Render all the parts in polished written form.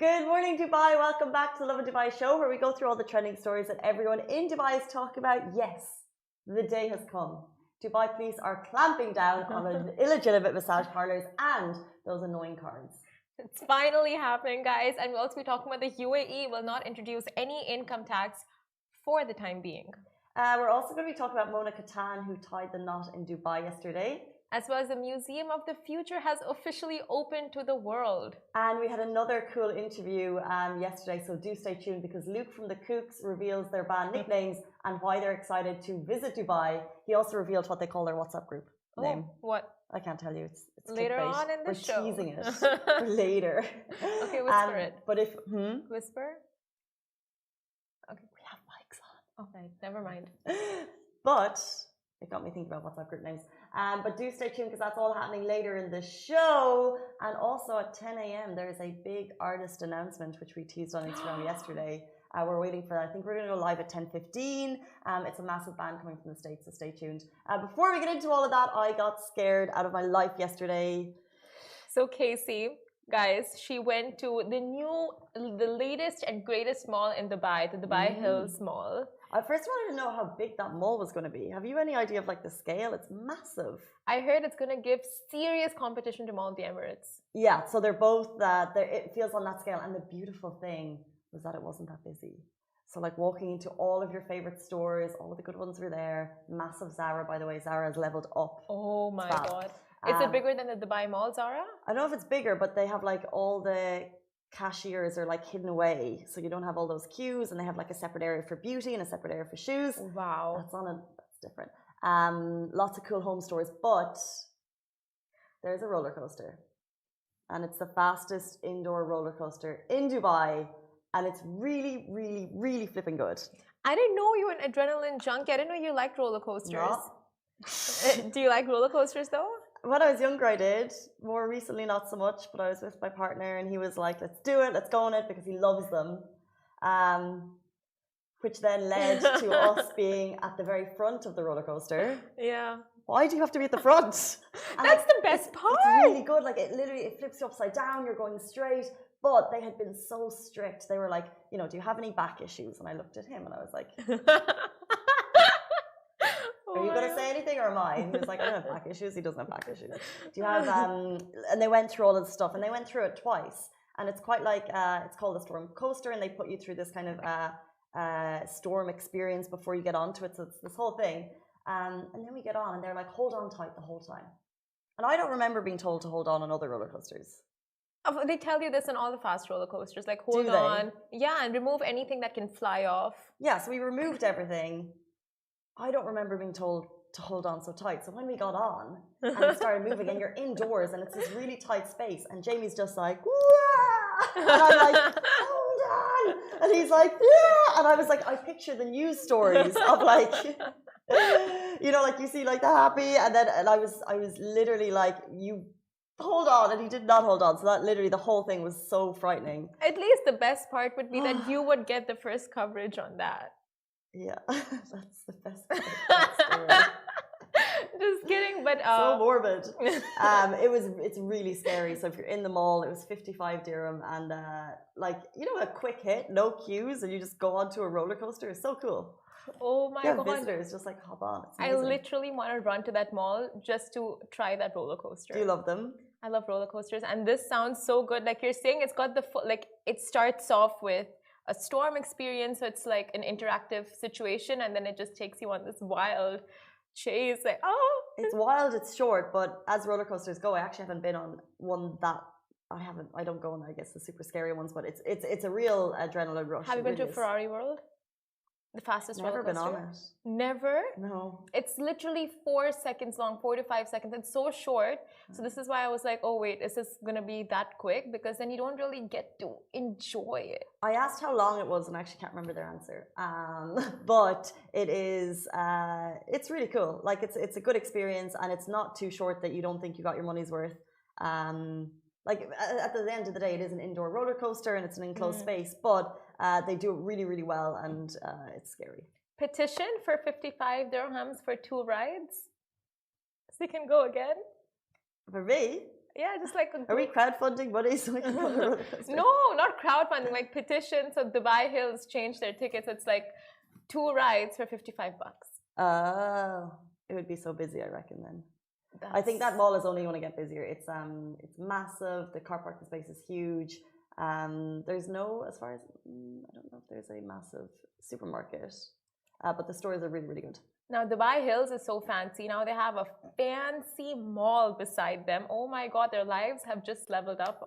Good morning, Dubai. Welcome back to the Love in Dubai show, where we go through all the trending stories that everyone in Dubai is talking about. Yes, the day has come. Dubai police are clamping down on illegitimate massage parlors and those annoying cards. It's finally happening, guys. And we'll also be talking about the UAE will not introduce any income tax for the time being. We're also going to be talking about Kattan, who tied the knot in Dubai yesterday. As well as the Museum of the Future has officially opened to the world. And we had another cool interview yesterday, so do stay tuned because Luke from the Kooks reveals their band nicknames and why they're excited to visit Dubai. He also revealed what they call their WhatsApp group name. What? I can't tell you. It's later clickbait. on in the show. We're teasing it for later. Okay, whisper it. But if whisper. Okay, we have mics on. Okay, never mind. But it got me thinking about WhatsApp group names. But do stay tuned because that's all happening later in the show. And also at 10 a.m. there is a big artist announcement which we teased on Instagram yesterday. We're waiting for that. I think we're going to go live at 10:15. It's a massive band coming from the States, so stay tuned. Before we get into all of that, I got scared out of my life yesterday. So Casey, guys, she went to the latest and greatest mall in Dubai, the Dubai Hills Mall. I first wanted to know how big that mall was going to be. Have you any idea of like the scale? It's massive. I heard it's going to give serious competition to Mall of the Emirates. Yeah, so they're both it feels on that scale. And the beautiful thing was that it wasn't that busy. So like walking into all of your favorite stores, all of the good ones were there. Massive Zara, by the way. Zara has leveled up. Oh my God. Is it bigger than the Dubai Mall, Zara? I don't know if it's bigger, but they have like all the cashiers are like hidden away, so you don't have all those queues, and they have like a separate area for beauty and a separate area for shoes. Wow, that's different. Lots of cool home stores, but there's a roller coaster, and it's the fastest indoor roller coaster in Dubai, and it's really, really, really flipping good. I didn't know you were an adrenaline junkie. I didn't know you liked roller coasters. No. Do you like roller coasters though? When I was younger, I did. More recently, not so much, but I was with my partner and he was like, let's do it, let's go on it, because he loves them. Which then led to us being at the very front of the roller coaster. Yeah. Why do you have to be at the front? That's the best part. It's really good. Like it flips you upside down, you're going straight. But they had been so strict. They were like, do you have any back issues? And I looked at him and I was like, are you going to say anything or am I? He was like, I don't have back issues. He doesn't have back issues. Do you have, and they went through all of the stuff and they went through it twice. And it's quite like, it's called a storm coaster, and they put you through this kind of storm experience before you get onto it. So it's this whole thing. And then we get on and they're like, hold on tight the whole time. And I don't remember being told to hold on other roller coasters. They tell you this on all the fast roller coasters, like hold on. Yeah, and remove anything that can fly off. Yeah, so we removed everything. I don't remember being told to hold on so tight. So when we got on and we started moving and you're indoors and it's this really tight space and Jamie's just like, wah! And I'm like, hold on. And he's like, yeah. And I was like, I picture the news stories of like, like you see like the happy and I was literally like, you hold on, and he did not hold on. So that literally the whole thing was so frightening. At least the best part would be that you would get the first coverage on that. Yeah, that's the best part of that story. Just kidding, but so morbid. It's really scary. So if you're in the mall, it was 55 dirham, and a quick hit, no queues, and you just go onto a roller coaster. It's so cool. Oh my God! Visitors just like hop on. I literally want to run to that mall just to try that roller coaster. Do you love them? I love roller coasters, and this sounds so good. Like you're saying, it's got the like it starts off with a storm experience, so it's like an interactive situation, and then it just takes you on this wild chase. Like, oh, It's wild, it's short, but as roller coasters go, I actually haven't been on one that I don't go on, I guess, the super scary ones, but it's a real adrenaline rush. have you It been to really is. Ferrari World? The fastest Never roller been coaster? on it. Never? No. It's literally 4 seconds long, 4 to 5 seconds. It's so short. So this is why I was like, oh wait, is this gonna be that quick? Because then you don't really get to enjoy it. I asked how long it was, and I actually can't remember their answer. But it is, it's really cool. Like it's a good experience, and it's not too short that you don't think you got your money's worth. Like at the end of the day, it is an indoor roller coaster, and it's an enclosed space. But they do it really, really well, and it's scary. Petition for 55 dirhams for 2 rides. So you can go again. For me, Yeah, just like are we crowdfunding money so we can go on a roller coaster? No, not crowdfunding, like petition. So Dubai Hills changed their tickets. It's like 2 rides for 55 bucks. Oh, it would be so busy, I reckon then. I think that mall is only going to get busier. It's massive. The car parking space is huge. There's no, as far as I don't know if there's a massive supermarket, but the stores are really, really good. Now Dubai Hills is so fancy. Now they have a fancy mall beside them. Oh my God, their lives have just leveled up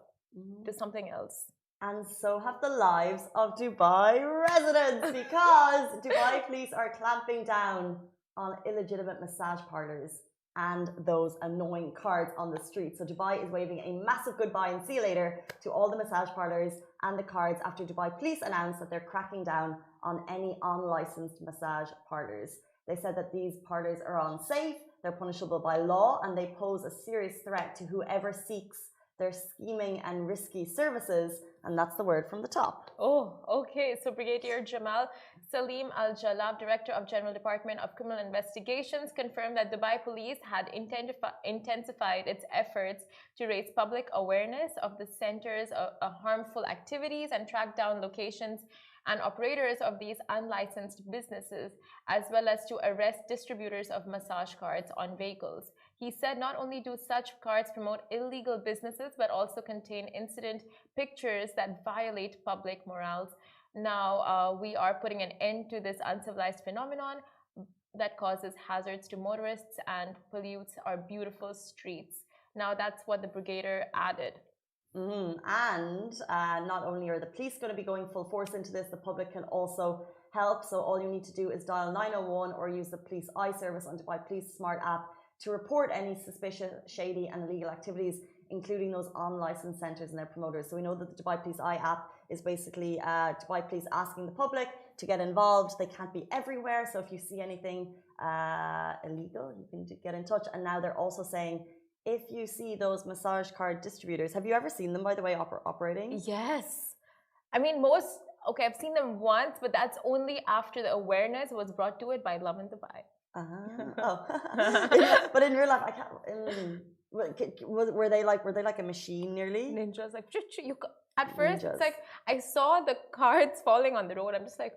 to something else. And so have the lives of Dubai residents, because Dubai police are clamping down on illegitimate massage parlors and those annoying cards on the street. So Dubai is waving a massive goodbye and see you later to all the massage parlors and the cards after Dubai police announced that they're cracking down on any unlicensed massage parlors. They said that these parlors are unsafe, they're punishable by law, and they pose a serious threat to whoever seeks their scheming and risky services, and that's the word from the top. Oh, okay. So Brigadier Jamal Salim Al-Jalab, Director of General Department of Criminal Investigations, confirmed that Dubai Police had intensified its efforts to raise public awareness of the centers of harmful activities and track down locations and operators of these unlicensed businesses, as well as to arrest distributors of massage cards on vehicles. He said not only do such cards promote illegal businesses, but also contain incident pictures that violate public morals. Now, we are putting an end to this uncivilized phenomenon that causes hazards to motorists and pollutes our beautiful streets. Now, that's what the brigadier added. And not only are the police going to be going full force into this, the public can also help. So all you need to do is dial 901 or use the Police Eye service on Dubai Police Smart app to report any suspicious, shady and illegal activities, including those unlicensed centres and their promoters. So we know that the Dubai Police Eye app is basically Dubai Police asking the public to get involved. They can't be everywhere, so if you see anything illegal, you can get in touch. And now they're also saying, if you see those massage card distributors, have you ever seen them, by the way, operating? Yes. I mean, okay, I've seen them once, but that's only after the awareness was brought to it by Love in Dubai. But in real life, I can't. Were they like a machine nearly? Ninjas, like at first, Ninjas. it's like I saw the cards falling on the road. I'm just like,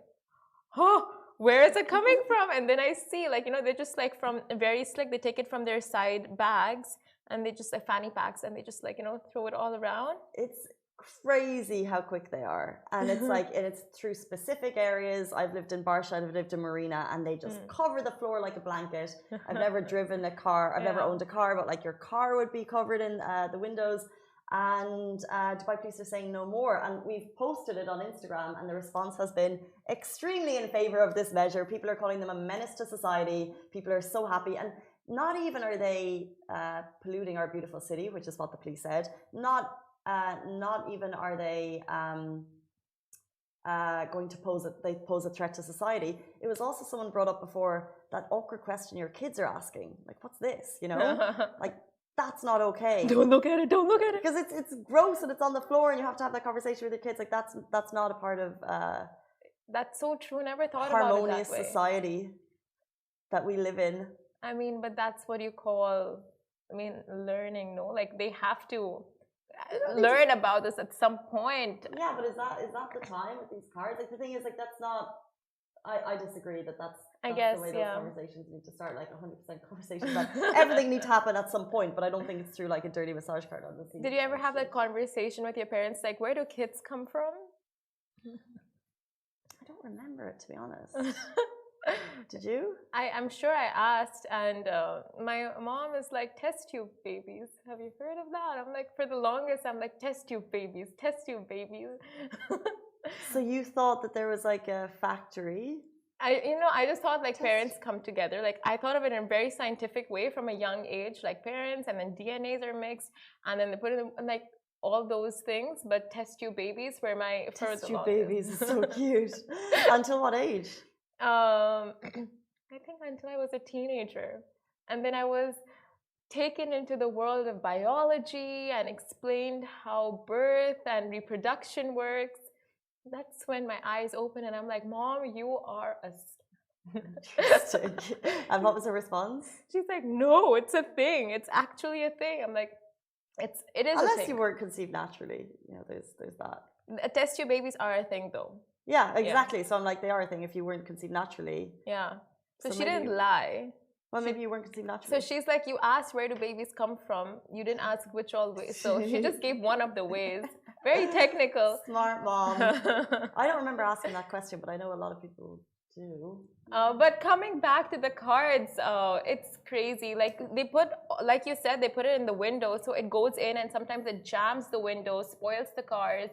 oh, where is it coming from? And then I see, like, they're just like from very slick. They take it from their side bags and they just like fanny packs and they just like, throw it all around. It's crazy how quick they are. And it's like, and it's through specific areas. I've lived in Barsha, I've lived in Marina, and they just cover the floor like a blanket. I've never driven a car. I've never owned a car, but like your car would be covered in the windows. And Dubai Police are saying no more. And we've posted it on Instagram, and the response has been extremely in favor of this measure. People are calling them a menace to society. People are so happy. And not even are they polluting our beautiful city, which is what the police said. Not even are they going to pose a threat to society. It was also someone brought up before that awkward question your kids are asking, like, what's this, like, that's not okay. Don't look at it, because it's gross and it's on the floor and you have to have that conversation with your kids. Like, that's not a part of that's so true. Never thought about it that way. Harmonious society that we live in. I mean, but that's what you call learning, no? Like, they have to learn about this at some point. Yeah, but is that the time with these cards? Like, the thing is, like, that's not I disagree that's I the guess, way those yeah. conversations need to start, like 100% conversation that everything needs to happen at some point, but I don't think it's through like a dirty massage parlor. Did you ever have that conversation with your parents, like, where do kids come from? I don't remember it, to be honest. Did you? I'm sure I asked, and my mom is like, test tube babies. Have you heard of that? I'm like, for the longest, I'm like, test tube babies, test tube babies. So you thought that there was like a factory? I just thought like parents come together. Like I thought of it in a very scientific way from a young age, like parents, and then DNAs are mixed, and then they put it in like all those things. But test tube babies were my test tube babies is so cute. Until what age? I think until I was a teenager, and then I was taken into the world of biology and explained how birth and reproduction works. That's when my eyes open and I'm like, Mom, you are a Interesting. And what was her response? She's like, no, it's a thing. It's actually a thing. I'm like, it is unless a thing. You weren't conceived naturally. There's that. Test tube babies are a thing though. Yeah, exactly. Yeah. So I'm like, they are a thing if you weren't conceived naturally. Yeah. So she didn't lie. Well, maybe you weren't conceived naturally. So she's like, you asked where do babies come from. You didn't ask which all ways. So she just gave one of the ways. Very technical. Smart mom. I don't remember asking that question, but I know a lot of people do. But coming back to the cards, it's crazy. Like they put, like you said, they put it in the window, so it goes in, and sometimes it jams the window, spoils the cars,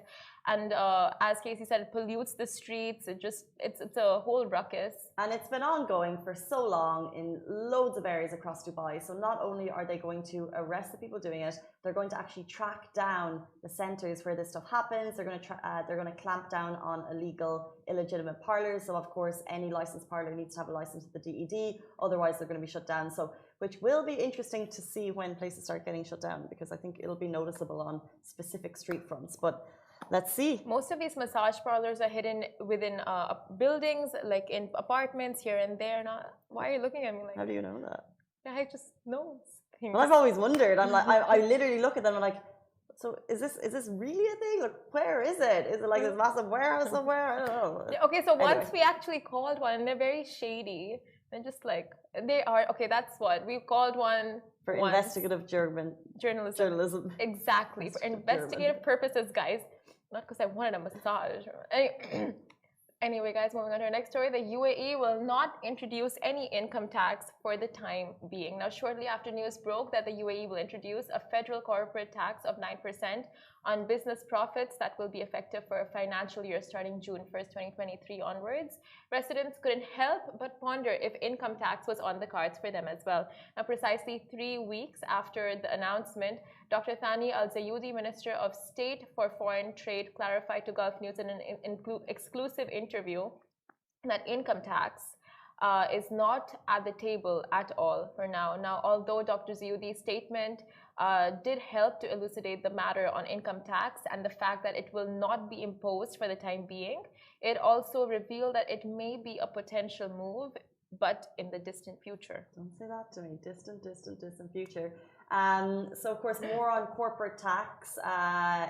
and as Casey said, it pollutes the streets. It's a whole ruckus. And it's been ongoing for so long in loads of areas across Dubai. So not only are they going to arrest the people doing it, they're going to actually track down the centres where this stuff happens. They're going to clamp down on illegal, illegitimate parlours. So of course, any licensed parlour needs to have a license with the DED. Otherwise, they're going to be shut down. So, which will be interesting to see when places start getting shut down, because I think it'll be noticeable on specific street fronts. But let's see. Most of these massage parlors are hidden within buildings, like in apartments here and there. Why are you looking at me like? How do you know that? I just know things. Well, I've always wondered. I'm like, I literally look at them and like, so is this really a thing? Like, where is it? Is it like this massive warehouse somewhere? I don't know. Okay, so once we actually called one, and they're very shady. And just like they are. Okay, that's what we called one for investigative journalism. Exactly, for investigative purposes, guys. Not because I wanted a massage. Anyway, guys, moving on to our next story. The UAE will not introduce any income tax for the time being. Now, shortly after news broke that the UAE will introduce a federal corporate tax of 9% on business profits that will be effective for a financial year starting June 1st, 2023 onwards, residents couldn't help but ponder if income tax was on the cards for them as well. Now, precisely 3 weeks after the announcement, Dr. Thani Al-Zayudi, Minister of State for Foreign Trade, clarified to Gulf News in an exclusive interview that income tax is not at the table at all for now. Now, although Dr. Zayudi's statement did help to elucidate the matter on income tax and the fact that it will not be imposed for the time being, it also revealed that it may be a potential move, but in the distant future. Don't say that to me. Distant future. So, of course, more on corporate tax,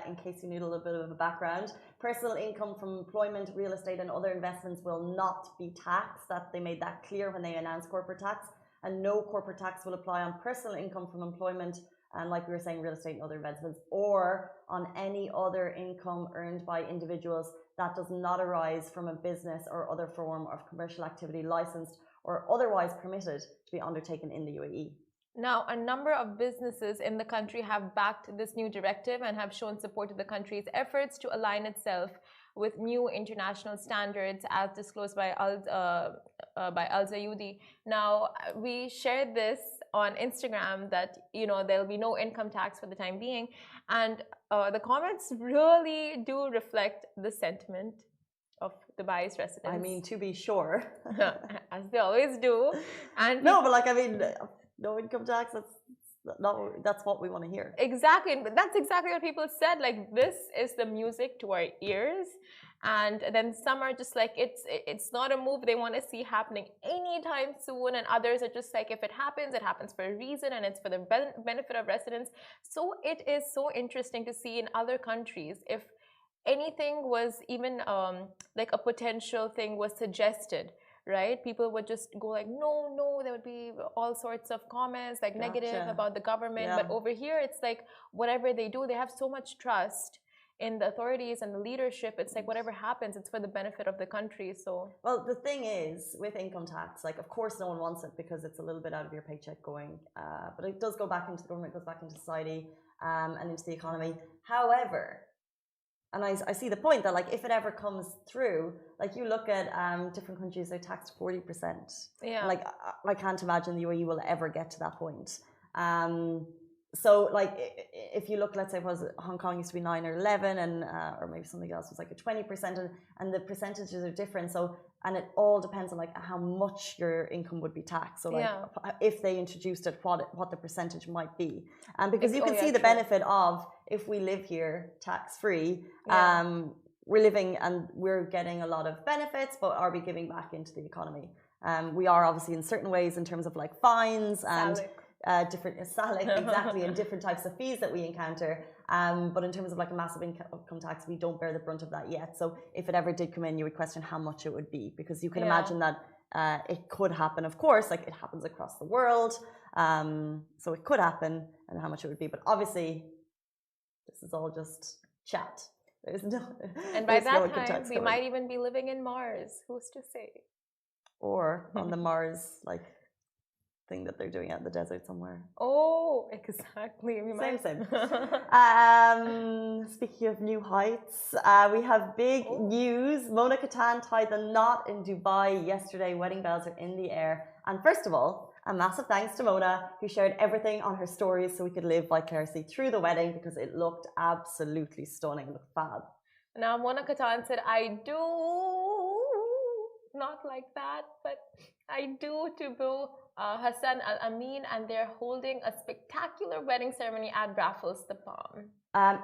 in case you need a little bit of a background. Personal income from employment, real estate, and other investments will not be taxed. They made that clear when they announced corporate tax. And no corporate tax will apply on personal income from employment, and like we were saying, real estate and other investments, or on any other income earned by individuals that does not arise from a business or other form of commercial activity licensed or otherwise permitted to be undertaken in the UAE. Now, a number of businesses in the country have backed this new directive and have shown support to the country's efforts to align itself with new international standards, as disclosed by Al-Zayudi. Now, we shared this on Instagram that there'll be no income tax for the time being, and the comments really do reflect the sentiment of Dubai's residents. I mean, to be sure, as they always do. And no, but like, I mean, no income tax. That's what we want to hear. Exactly, but that's exactly what people said. Like, this is the music to our ears, and then some are just like, it's not a move they want to see happening anytime soon, and others are just like, if it happens for a reason, and it's for the benefit of residents. So it is so interesting to see in other countries if anything was even like a potential thing was suggested, right, people would just go like, no, no, there would be all sorts of comments like negative about the government. But over here it's like whatever they do, they have so much trust in the authorities and the leadership. It's like whatever happens, it's for the benefit of the country. So well, the thing is with income tax, like of course no one wants it because it's a little bit out of your paycheck going, but it does go back into the government, goes back into society, and into the economy. However, and I see the point that like if it ever comes through, like you look at different countries, they're taxed 40%. Yeah. Like I can't imagine the UAE will ever get to that point. So like if you look, let's say, was Hong Kong used to be 9 or 11, and or maybe something else was like a 20%, and the percentages are different. So, and it all depends on like how much your income would be taxed. So like if they introduced it, what the percentage might be, because you can see the benefit of if we live here tax free. We're living and we're getting a lot of benefits, but are we giving back into the economy? We are obviously in certain ways in terms of like fines and different SALIC, exactly, and different types of fees that we encounter. But in terms of like a massive income tax, we don't bear the brunt of that yet. So if it ever did come in, you would question how much it would be, because you can imagine that it could happen, of course, like it happens across the world. So it could happen, and how much it would be. But obviously, this is all just chat. There's no, and by that time, we might even be living in Mars. Who's to say? Or on the Mars, like, thing that they're doing out in the desert somewhere. Oh, exactly. Same. Speaking of new heights, we have big news. Mona Kattan tied the knot in Dubai yesterday. Wedding bells are in the air. And first of all, a massive thanks to Mona, who shared everything on her stories so we could live vicariously through the wedding, because it looked absolutely stunning. It looked fab. Now, Mona Kattan said, I do not like that, but I do to Boo Hassan Al Amin, and they're holding a spectacular wedding ceremony at Raffles the Palm.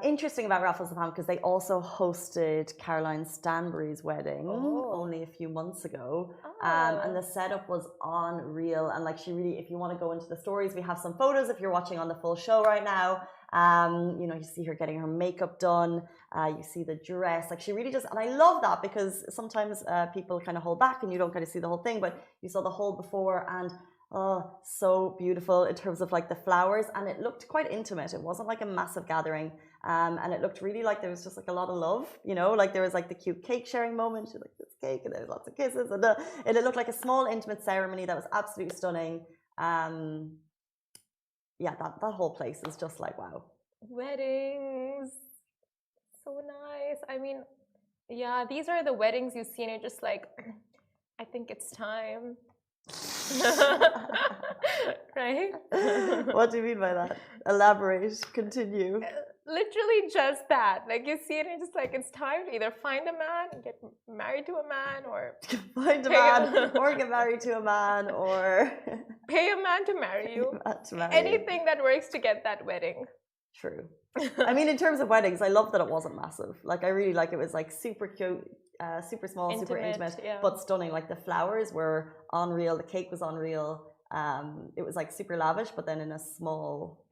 Interesting about Raffles the Palm, because they also hosted Caroline Stanbury's wedding only a few months ago. And the setup was unreal. And like she really, if you want to go into the stories, we have some photos if you're watching on the full show right now. You know, you see her getting her makeup done. You see the dress. Like she really just, and I love that, because sometimes people kind of hold back and you don't kind of see the whole thing, but you saw the whole before, and so beautiful in terms of like the flowers, and it looked quite intimate. It wasn't like a massive gathering, and it looked really like there was just like a lot of love, you know, like there was like the cute cake sharing moment. She like this cake, and there's lots of kisses, and it looked like a small intimate ceremony that was absolutely stunning. Yeah, that whole place is just like wow. Weddings, so nice. I mean, yeah, these are the weddings you see, and you're just like, I think it's time. Right? What do you mean by that? Elaborate, continue. Literally just that. Like you see it and you're just like, it's time to either find a man, get married to a man, or find a man, or get married to a man, or pay a man to marry you. Anything that works to get that wedding. True. I mean, in terms of weddings, I love that it wasn't massive. Like I really like it was like super cute, super small, super intimate, but stunning. Like the flowers were unreal, the cake was unreal. It was like super lavish, but then in a small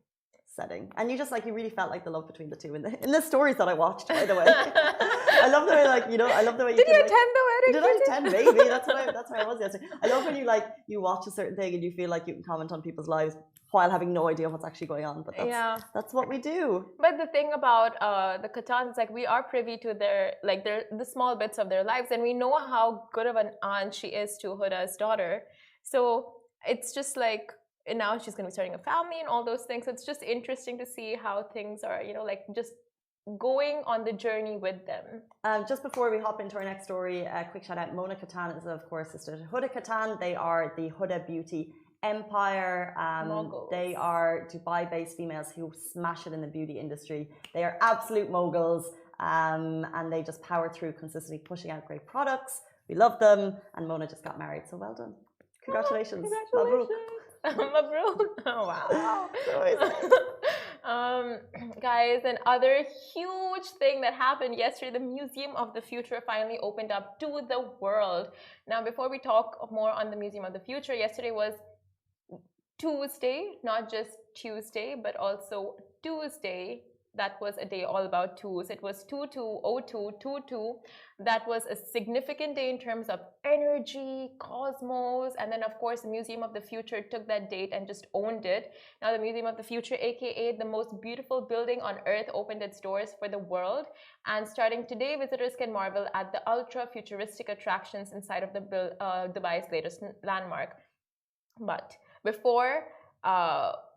setting, and you just like, you really felt like the love between the two in the stories that I watched, by the way. I love the way, like, you know, I love the way did you attend the wedding? Did I attend? Maybe that's where I was yesterday. I love when you watch a certain thing and you feel like you can comment on people's lives while having no idea what's actually going on, but that's what we do. But the thing about the Kattans is like, we are privy to the small bits of their lives, and we know how good of an aunt she is to Huda's daughter. So it's just like, and now she's going to be starting a family and all those things. So it's just interesting to see how things are, you know, like just going on the journey with them. Just before we hop into our next story, a quick shout out. Mona Kattan is of course sister to Huda Kattan. They are the Huda Beauty empire. They are Dubai-based females who smash it in the beauty industry. They are absolute moguls, and they just power through consistently pushing out great products. We love them, and Mona just got married, so well done. Congratulations. Mabruk. Oh, wow. Guys, another huge thing that happened yesterday, the Museum of the Future finally opened up to the world. Now, before we talk more on the Museum of the Future, yesterday was Tuesday, not just Tuesday, but also Tuesday, that was a day all about twos. It was 220222. That was a significant day in terms of energy, cosmos, and then of course the Museum of the Future took that date and just owned it. Now the Museum of the Future, aka the most beautiful building on earth, opened its doors for the world, and starting today visitors can marvel at the ultra futuristic attractions inside of the Dubai's latest landmark. But before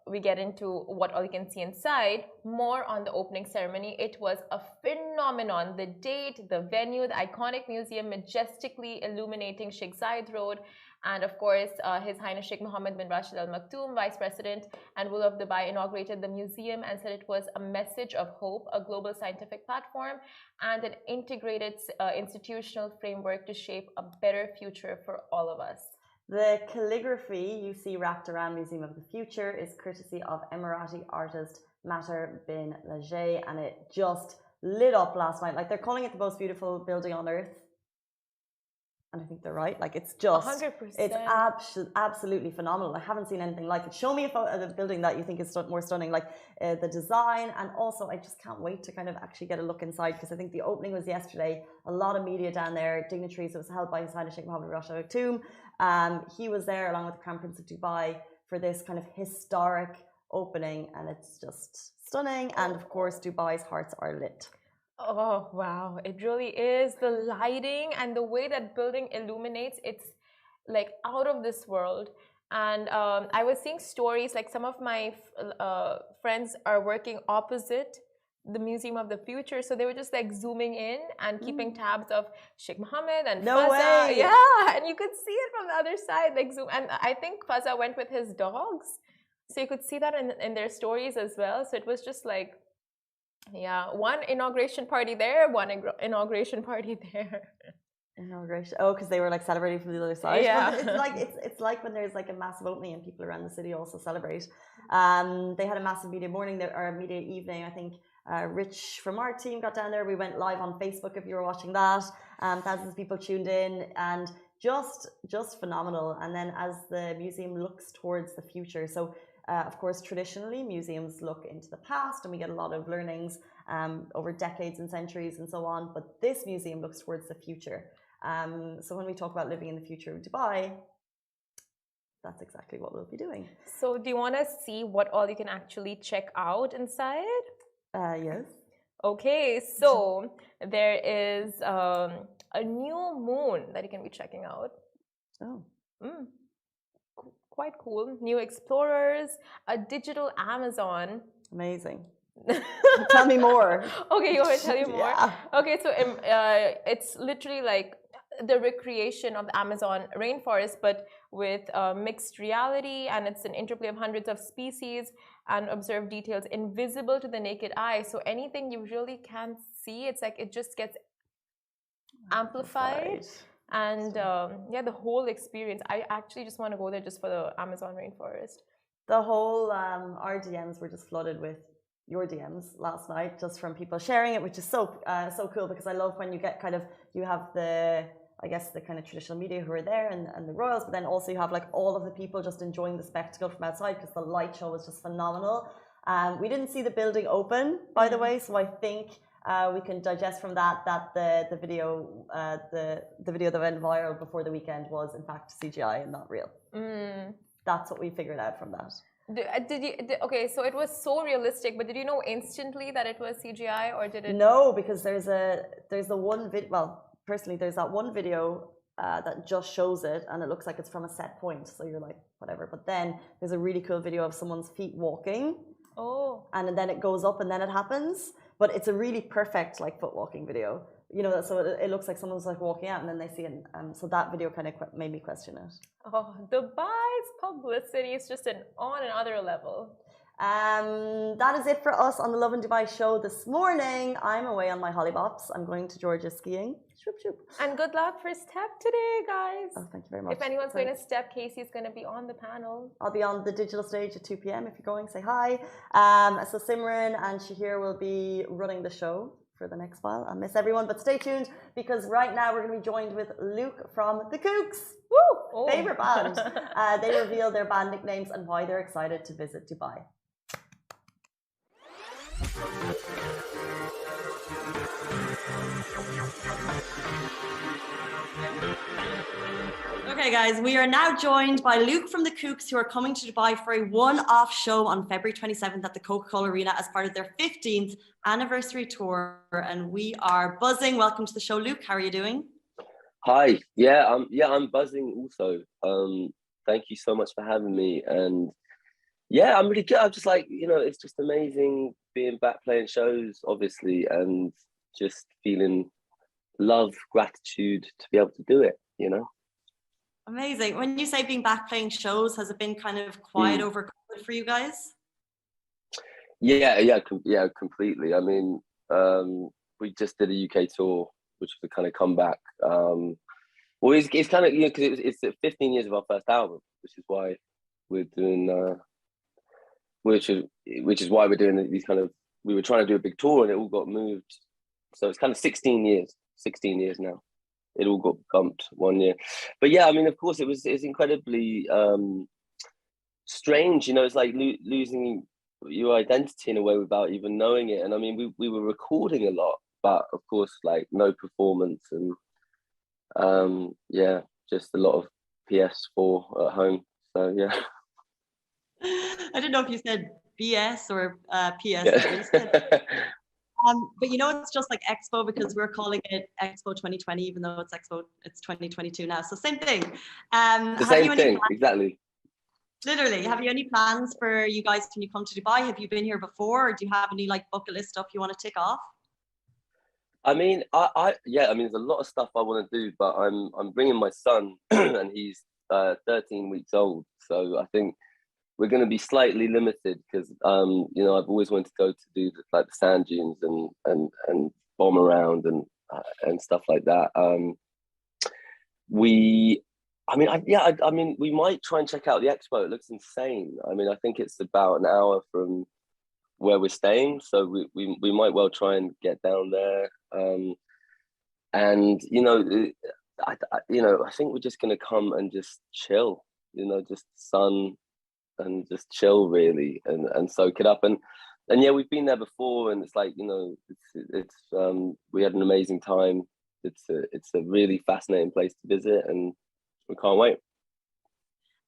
we get into what all you can see inside, more on the opening ceremony. It was a phenomenon. The date, the venue, the iconic museum majestically illuminating Sheikh Zayed Road, and of course, His Highness Sheikh Mohammed bin Rashid Al Maktoum, Vice President and ruler of Dubai, inaugurated the museum and said it was a message of hope, a global scientific platform, and an integrated institutional framework to shape a better future for all of us. The calligraphy you see wrapped around Museum of the Future is courtesy of Emirati artist Matar bin Lajeh, and it just lit up last night. Like, they're calling it the most beautiful building on earth, and I think they're right. Like, it's just 100%. It's absolutely phenomenal. I haven't seen anything like it. Show me a photo of the building that you think is more stunning, like the design, and also I just can't wait to kind of actually get a look inside, because I think the opening was yesterday. A lot of media down there, dignitaries. It was held by His Highness Sheikh Mohammed bin Rashid Al Maktoum. He was there along with the Crown Prince of Dubai for this kind of historic opening, and it's just stunning. And of course, Dubai's hearts are lit. Oh, wow. It really is. The lighting and the way that building illuminates, it's like out of this world. And I was seeing stories, like some of my friends are working opposite the Museum of the Future, so they were just like zooming in and keeping tabs of Sheikh Mohammed and No Fazza. way. Yeah, and you could see it from the other side, like zoom. And I think Fazza went with his dogs, so you could see that in their stories as well. So it was just like, yeah, one inauguration party there, one inauguration party there. Inauguration. Oh, because they were like celebrating from the other side. Yeah. It's like when there's like a massive opening and people around the city also celebrate. They had a massive media morning there, or media evening. I think Rich from our team got down there. We went live on Facebook if you were watching that. Thousands of people tuned in, and just phenomenal. And then as the museum looks towards the future, so of course traditionally museums look into the past and we get a lot of learnings over decades and centuries and so on, but this museum looks towards the future. So when we talk about living in the future of Dubai, that's exactly what we'll be doing. So do you want to see what all you can actually check out inside? Yes. Okay, so there is a new moon that you can be checking out. Oh. Quite cool. New explorers, a digital Amazon. Amazing. Tell me more. Okay, you want me to tell you more? Yeah. Okay, so it's literally like the recreation of the Amazon rainforest, but with mixed reality, and it's an interplay of hundreds of species and observed details invisible to the naked eye. So anything you really can't see, it's like it just gets amplified. And yeah, the whole experience. I actually just want to go there just for the Amazon rainforest. The whole our DMs were just flooded with your DMs last night, just from people sharing it, which is so cool, because I love when you get kind of, you have the, I guess, the kind of traditional media who are there and the royals, but then also you have like all of the people just enjoying the spectacle from outside, because the light show was just phenomenal. We didn't see the building open, by the way, so I think we can digest from that the video that went viral before the weekend was in fact CGI and not real. That's what we figured out from that. Okay, so it was so realistic, but did you know instantly that it was CGI, or did it? No, because there's the one video. Well, personally, there's that one video that just shows it, and it looks like it's from a set point. So you're like, whatever. But then there's a really cool video of someone's feet walking. Oh. And then it goes up, and then it happens. But it's a really perfect like foot walking video. You know, so it looks like someone's like walking out, and then they see it. So that video kind of made me question it. Oh, Dubai's publicity is just on another level. That is it for us on the Love in Dubai show this morning. I'm away on my hollybops. I'm going to Georgia skiing. Shoop, shoop. And good luck for Step today, guys. Oh, thank you very much. If anyone's going to Step, Casey's going to be on the panel. I'll be on the digital stage at 2 p.m. If you're going, say hi. So Simran and Shahir will be running the show for the next while. I'll miss everyone, but stay tuned, because right now we're going to be joined with Luke from the Kooks. Woo! Oh. Favorite band. They reveal their band nicknames and why they're excited to visit Dubai. Okay, guys, we are now joined by Luke from the Kooks, who are coming to Dubai for a one-off show on February 27th at the Coca-Cola Arena as part of their 15th anniversary tour. And we are buzzing. Welcome to the show, Luke. How are you doing? Hi. I'm buzzing also. Thank you so much for having me. And yeah, I'm really good. I'm just like, it's just amazing being back playing shows, obviously, and just feeling love, gratitude to be able to do it, Amazing. When you say being back playing shows, has it been kind of quiet over COVID for you guys? Yeah, completely. I mean, we just did a UK tour, which was a kind of comeback. Well, it's kind of, because it's 15 years of our first album, which is why we're doing, which is why we're doing these kind of, we were trying to do a big tour and it all got moved. So it's kind of 16 years now. It all got bumped 1 year. But yeah, I mean, of course, it's incredibly strange, it's like losing your identity in a way without even knowing it. And I mean, we were recording a lot, but of course, like no performance and just a lot of PS4 at home. So yeah. I didn't know if you said BS or PS. Yeah. But it's just like Expo, because we're calling it Expo 2020, even though it's 2022 now. So same thing. The same thing, exactly. Literally, have you any plans for you guys when you come to Dubai? Have you been here before, or do you have any like bucket list stuff you want to tick off? I mean, there's a lot of stuff I want to do, but I'm bringing my son, and he's 13 weeks old. So I think we're going to be slightly limited because I've always wanted to go to do the sand dunes and bomb around and stuff like that. We might try and check out the expo. It looks insane. I mean, I think it's about an hour from where we're staying, so we might well try and get down there. And I think we're just going to come and just chill. Just sun and just chill really and soak it up. And yeah, we've been there before, and it's like, it's we had an amazing time. It's a really fascinating place to visit, and we can't wait.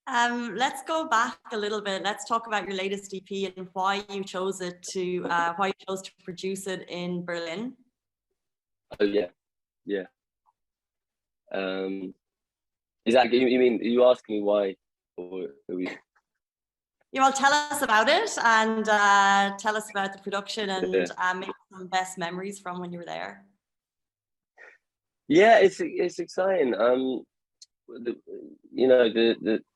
Let's go back a little bit. Let's talk about your latest EP and why you chose to produce it in Berlin. Oh yeah. Is that, you mean, are you asking me why, or are we? Yeah, well, tell us about it and tell us about the production and maybe some best memories from when you were there. Yeah, it's exciting. The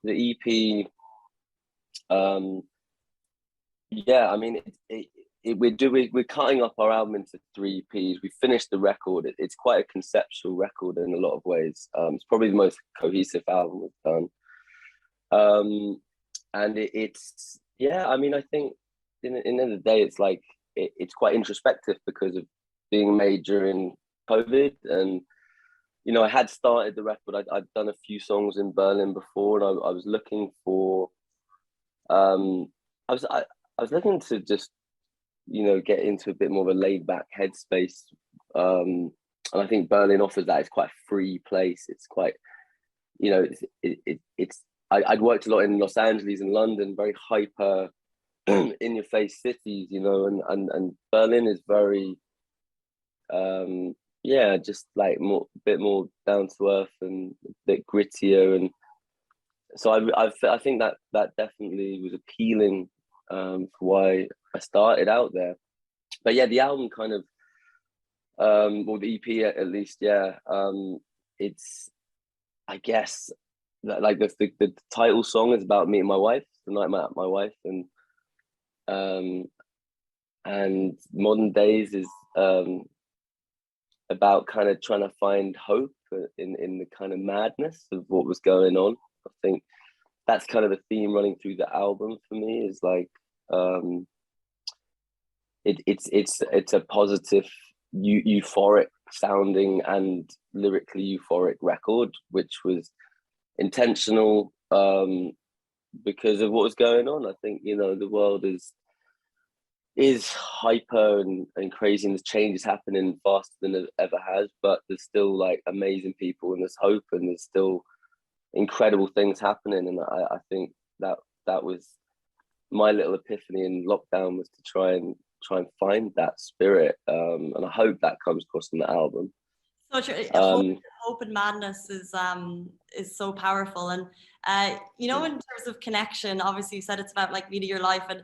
EP. I mean, we're cutting up our album into 3 EPs. We finished the record. It's quite a conceptual record in a lot of ways. It's probably the most cohesive album we've done. And it's I mean, I think in the end of the day, it's like it's quite introspective because of being made during COVID. And I had started the record. I'd done a few songs in Berlin before, and I was looking for I was looking to just get into a bit more of a laid back headspace, and I think Berlin offers that. It's quite a free place. It's quite it's I'd worked a lot in Los Angeles and London, very hyper, in your face cities, and Berlin is very, just like a bit more down to earth and a bit grittier. And so I think that definitely was appealing for why I started out there. But yeah, the album kind of, or the EP at least, it's, I guess, like the title song is about meeting my wife, the night I met my wife, and Modern Days is about kind of trying to find hope in the kind of madness of what was going on. I think that's kind of the theme running through the album for me, is like it's a positive, euphoric sounding and lyrically euphoric record, which was intentional because of what was going on. I think the world is is hyper and crazy, and there's changes happening faster than it ever has, but there's still like amazing people, and there's hope, and there's still incredible things happening. And I think that was my little epiphany in lockdown, was to try and find that spirit, and I hope that comes across in the album. So true. Hope and madness is so powerful. And you know, in terms of connection, obviously you said it's about like Vida Your Life and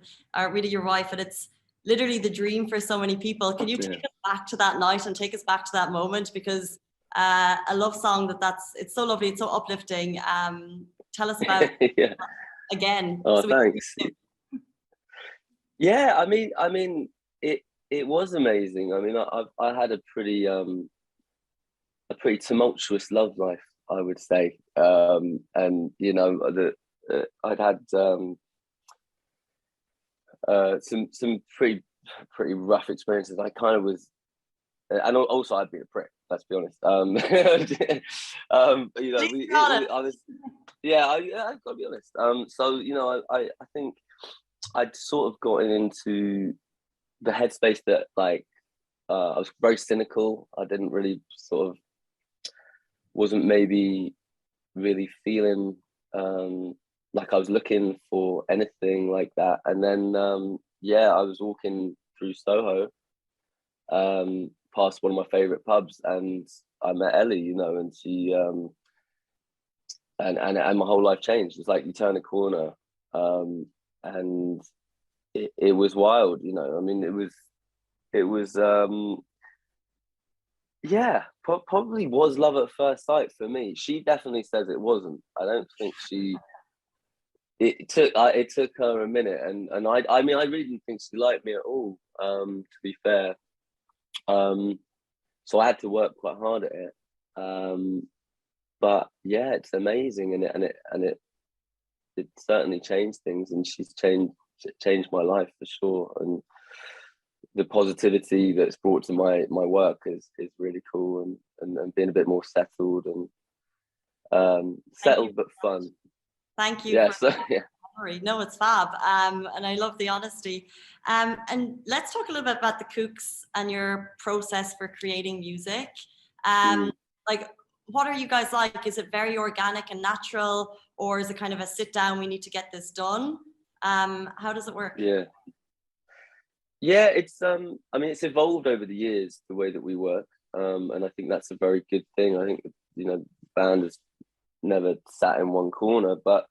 Vida Your Wife, and it's literally the dream for so many people. Can you take us back to that night and take us back to that moment? Because a love song it's so lovely, it's so uplifting. Tell us about yeah. again. Oh, so thanks. Yeah, I mean, it was amazing. I mean, I had a pretty tumultuous love life, I would say, and you know, I'd had some pretty rough experiences. I kind of was, and also I'd been a prick. Let's be honest. You know, I was, yeah, I've got to be honest. So you know, I think I'd sort of gotten into the headspace that like I was very cynical. I didn't really wasn't maybe really feeling like I was looking for anything like that. And then I was walking through Soho, past one of my favorite pubs, and I met Ellie, you know, and she and my whole life changed. It's like you turn a corner, and it was wild, you know. I mean, it was yeah, probably was love at first sight for me. She definitely says it wasn't. I don't think it took her a minute, and I mean, I really didn't think she liked me at all, to be fair. So I had to work quite hard at it. But yeah, it's amazing, and it certainly changed things, and she's changed my life for sure. And the positivity that's brought to my work is really cool, and being a bit more settled and settled but fun. Thank you. Yeah, No, it's fab. And I love the honesty. And let's talk a little bit about the Kooks and your process for creating music. Like, what are you guys like? Is it very organic and natural, or is it kind of a sit down, we need to get this done? How does it work? Yeah, it's I mean, it's evolved over the years, the way that we work, and I think that's a very good thing. I think, you know, the band has never sat in one corner, but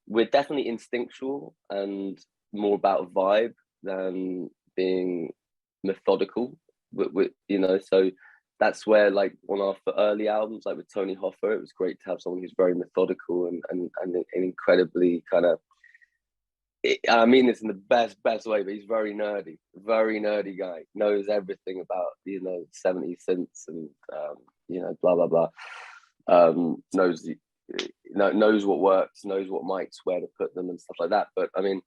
we're definitely instinctual and more about vibe than being methodical. With you know, so that's where, like, on our early albums, like with Tony Hoffer, it was great to have someone who's very methodical and incredibly kind of, I mean this in the best way, but he's very nerdy guy, knows everything about, you know, 70s synths and you know, blah blah blah. Knows what works, knows what mics, where to put them and stuff like that. But I mean,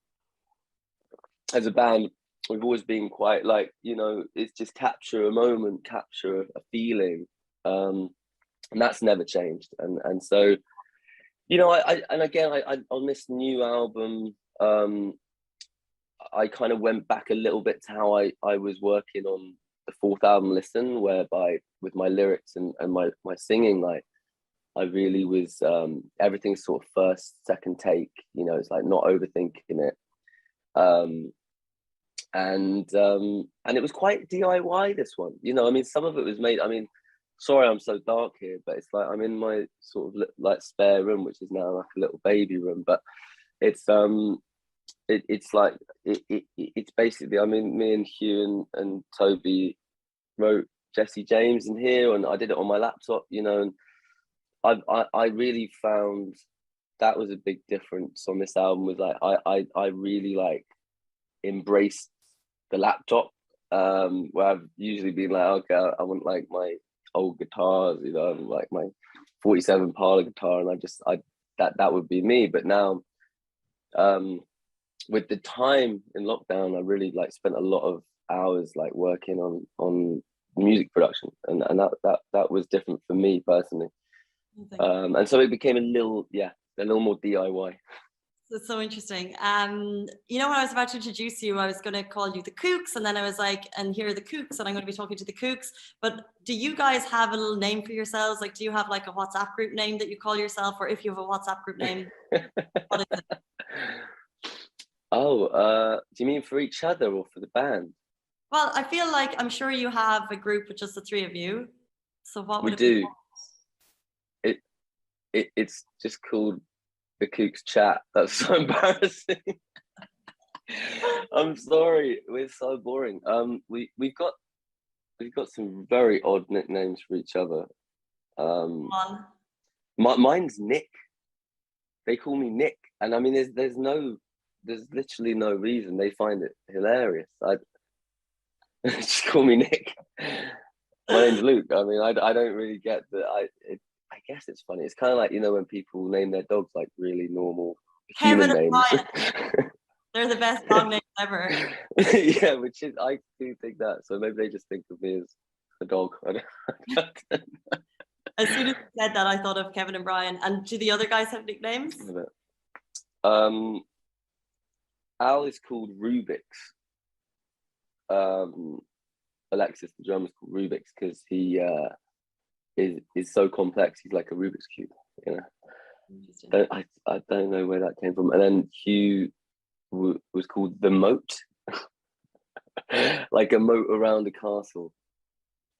as a band, we've always been quite like, you know, it's just capture a moment, capture a feeling, and that's never changed. And so, you know, I on this new album, I kind of went back a little bit to how I was working on the fourth album, Listen, whereby with my lyrics and my singing, like, I really was everything's sort of first, second take, you know, it's like not overthinking it. And it was quite DIY, this one, you know. I mean, some of it was made, I mean, sorry I'm so dark here, but it's like I'm in my sort of like spare room, which is now like a little baby room, but it's it's like it's basically, I mean, me and Hugh and Toby wrote Jesse James in here, and I did it on my laptop, you know. And I really found that was a big difference on this album, was like I really like embraced the laptop, where I've usually been like, okay, I want like my old guitars, you know, like my 47 Parlour guitar, and that would be me. But now, with the time in lockdown, I really like spent a lot of hours like working on music production, and that was different for me personally. And so it became a little more DIY. That's so interesting. You know, when I was about to introduce you, I was going to call you the Kooks, and then I was like, and here are the Kooks, and I'm going to be talking to the Kooks. But do you guys have a little name for yourselves? Like, do you have like a WhatsApp group name that you call yourself, or if you have a WhatsApp group name, what is it? Oh, do you mean for each other or for the band? Well, I feel like I'm sure you have a group with just the three of you. So what would We it be do. It's just called the Kooks chat. That's so embarrassing. I'm sorry, we're so boring. We've got some very odd nicknames for each other. Mine's Nick. They call me Nick, and I mean, there's literally no reason. They find it hilarious. I just call me Nick. My name's Luke. I mean, I don't really get that. I guess it's funny. It's kind of like, you know, when people name their dogs like really normal human names. They're the best dog names ever. Yeah, which is, I do think that. So maybe they just think of me as a dog. As soon as you said that, I thought of Kevin and Brian. And do the other guys have nicknames? Al is called Rubik's. Alexis, the drummer's called Rubik's because he is so complex. He's like a Rubik's cube. You know, I don't know where that came from. And then Hugh was called the Moat, like a moat around a castle.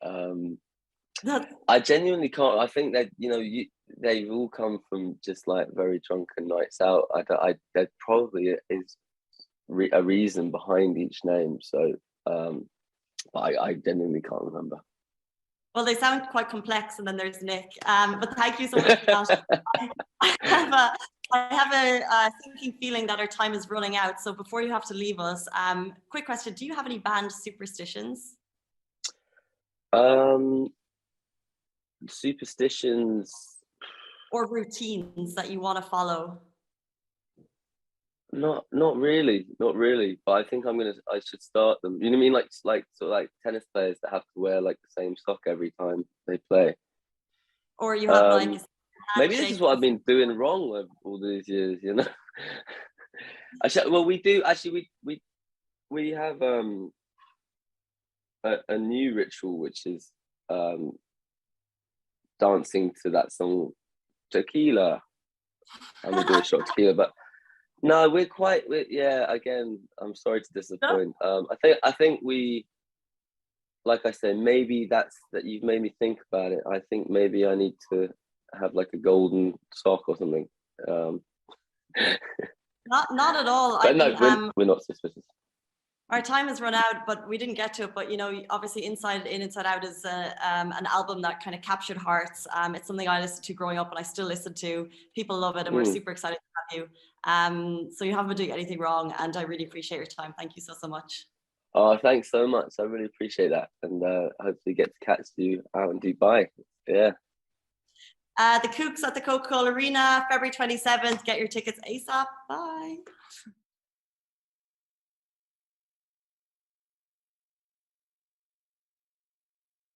I genuinely can't. I think that, you know, they've all come from just like very drunken nights out. There probably is a reason behind each name. So I genuinely can't remember. Well, they sound quite complex, and then there's Nick. But thank you so much for that. I have a sinking feeling that our time is running out. So before you have to leave us, quick question: do you have any band superstitions? Superstitions or routines that you want to follow? Not really. But I think I should start them. You know what I mean? Like sort of like tennis players that have to wear like the same sock every time they play. Or you have like maybe this is what I've been doing wrong with all these years, you know. Well, we do actually. We have a new ritual, which is dancing to that song Tequila, and we do a shot of tequila. But no, yeah. Again, I'm sorry to disappoint. No. I think we, like I said, maybe that you've made me think about it. I think maybe I need to have like a golden sock or something. Not at all. But no, we're not suspicious. Our time has run out, but we didn't get to it. But you know, obviously, Inside In, Inside Out is an album that kind of captured hearts. It's something I listened to growing up, and I still listen to. People love it, and we're super excited to have you. So you haven't been doing anything wrong, and I really appreciate your time. Thank you so much. Oh, thanks so much. I really appreciate that, and hopefully get to catch you out in Dubai. Yeah. The Kooks at the Coca-Cola Arena, February 27th. Get your tickets ASAP. Bye.